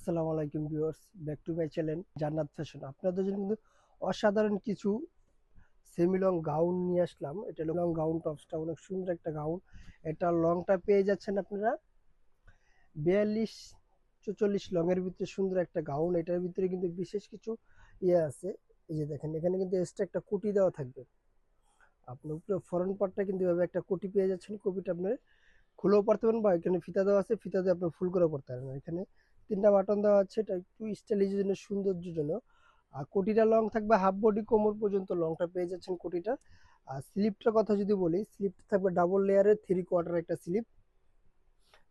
আসসালামু আলাইকুম viewers, back to my channel জান্নাত ফ্যাশন। আপনাদের জন্য কিন্তু অসাধারণ কিছু সেমি লং গাউন নিয়ে আসলাম। এটা লং গাউন টপসটা অনেক সুন্দর একটা গাউন। এটা লংটা পেয়ে যাচ্ছেন আপনারা 42-44 লং এর ভিতরে সুন্দর একটা গাউন। এটার ভিতরে কিন্তু বিশেষ কিছু আছে। এই যে দেখেন, এখানে কিন্তু এক্সট্রা একটা কোটি দেওয়া থাকবে। আপনার উপরে ফরন পার্টটা কিন্তু এভাবে একটা কোটি পেয়ে যাচ্ছেন। কোটিটা আপনার খুলেও পড়তে পারেন বা এখানে ফিতা দেওয়া আছে, ফিতা দিয়ে আপনি ফুল করে পড়তে পারেন। এখানে 3টা বাটন দেওয়া আছে, এটা একটু স্টাইলিশের জন্য, সৌন্দর্যের জন্য। আর কোটিটা লং থাকবে হাফ বডি, কোমর পর্যন্ত লংটা পেয়ে যাচ্ছেন কোটিটা। আর স্লিপটার কথা যদি বলি, স্লিপটা থাকবে ডাবল লেয়ারের 3/4 একটা স্লিপ।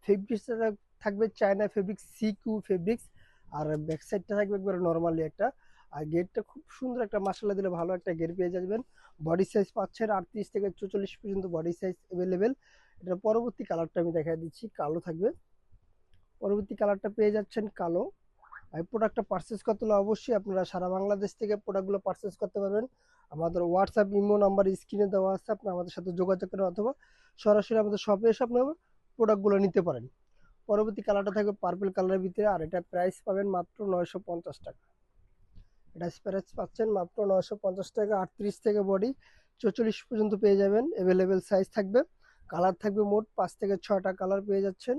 ফেব্রিক্সটা থাকবে চায়না ফেব্রিক্স, সিকিউ ফেব্রিক্স। আর ব্যাক সাইডটা থাকবে একবার নর্মালি একটা। আর গেটটা খুব সুন্দর একটা মাসালা দিলে ভালো একটা গেট পেয়ে যাবেন। বডি সাইজ পাচ্ছেন 38 থেকে 44 পর্যন্ত বডি সাইজ অ্যাভেলেবেল। এটা পরবর্তী কালারটা আমি দেখা দিচ্ছি, কালো থাকবে। পরবর্তী কালারটা পেয়ে যাচ্ছেন কালো। আর প্রোডাক্টটা পারচেস করতে হলে অবশ্যই আপনারা সারা বাংলাদেশ থেকে প্রোডাক্টগুলো পারচেস করতে পারবেন। আমাদের হোয়াটসঅ্যাপ ইমো নাম্বার স্ক্রিনে দেওয়া আছে, আপনি আমাদের সাথে যোগাযোগ করেন অথবা সরাসরি আমাদের শপে এসে আপনারা প্রোডাক্টগুলো নিতে পারেন। পরবর্তী কালারটা থাকবে পার্পল কালারের ভিতরে, আর এটা প্রাইস পাবেন মাত্র 950 টাকা। এটা প্রাইস পাচ্ছেন মাত্র 950 টাকা। 38 থেকে বডি 44 পর্যন্ত পেয়ে যাবেন, অ্যাভেলেবেল সাইজ থাকবে। কালার থাকবে মোট 5 থেকে 6টা কালার পেয়ে যাচ্ছেন।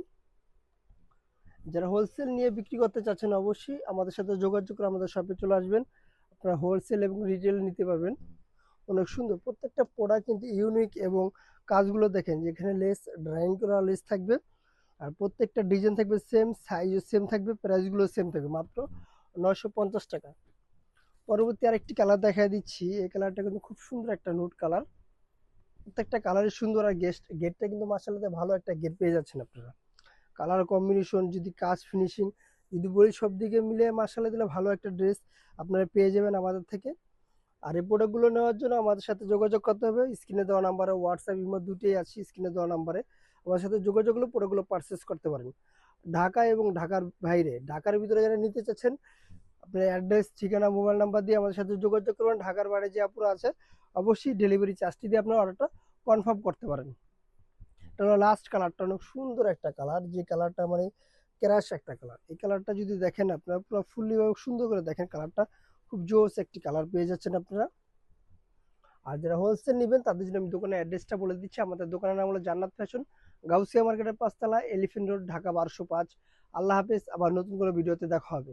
যারা হোলসেল নিয়ে বিক্রি করতে চাচ্ছেন অবশ্যই আমাদের সাথে যোগাযোগ করে আমাদের শপে চলে আসবেন। আপনারা হোলসেল এবং রিটেল নিতে পারবেন। অনেক সুন্দর প্রত্যেকটা প্রোডাক্ট কিন্তু ইউনিক, এবং কাজগুলো দেখেন যেখানে লেস ড্রয়িং করা লেস থাকবে। আর প্রত্যেকটা ডিজাইন থাকবে সেম, সাইজও সেম থাকবে, প্রাইসগুলো সেম থাকবে মাত্র 950 টাকা। পরবর্তী আরেকটি কালার দেখা দিচ্ছি। এই কালারটা কিন্তু খুব সুন্দর একটা নুট কালার। প্রত্যেকটা কালারের সুন্দর। আর গেটটা কিন্তু মাশাআল্লাহ ভালো একটা গেট পেয়ে যাচ্ছেন আপনারা। কালার কম্বিনেশন যদি, কাজ ফিনিশিং যদি বলি, সব দিকে মিলে মাশাআল্লাহ দিলে ভালো একটা ড্রেস আপনারা পেয়ে যাবেন আমাদের থেকে। আর এই প্রোডাক্টগুলো নেওয়ার জন্য আমাদের সাথে যোগাযোগ করতে হবে। স্ক্রিনে দেওয়া নাম্বারে, হোয়াটসঅ্যাপ ইমো দুটোই আছে, স্ক্রিনে দেওয়া নাম্বারে আমার সাথে যোগাযোগ করলে প্রোডাক্টগুলো পারচেস করতে পারেন। ঢাকা এবং ঢাকার বাইরে, ঢাকার ভিতরে যারা নিতে চাচ্ছেন, আপনার অ্যাড্রেস, ঠিকানা, মোবাইল নাম্বার দিয়ে আমাদের সাথে যোগাযোগ করবেন। ঢাকার বাইরে যে আপুরা আছে অবশ্যই ডেলিভারি চার্জটি দিয়ে আপনার অর্ডারটা কনফার্ম করতে পারেন। এটা হলো লাস্ট কালারটা, অনেক সুন্দর একটা কালার, যে কালারটা মানে ক্রাশ একটা কালার। এই কালারটা যদি দেখেন আপনারা পুরো ফুললি সুন্দর করে দেখেন, কালারটা খুব জোস একটি কালার পেয়ে যাচ্ছেন আপনারা। আর যারা হোলসেল নেবেন তাদের জন্য আমি দোকানের অ্যাড্রেসটা বলে দিচ্ছি। আমাদের দোকানের নাম হলো জান্নাত ফ্যাশন, গাউসিয়া মার্কেটের 5 তলা, এলিফেন্ট রোড, ঢাকা 1205। আল্লাহ হাফেজ, আবার নতুন কোনো ভিডিওতে দেখা হবে।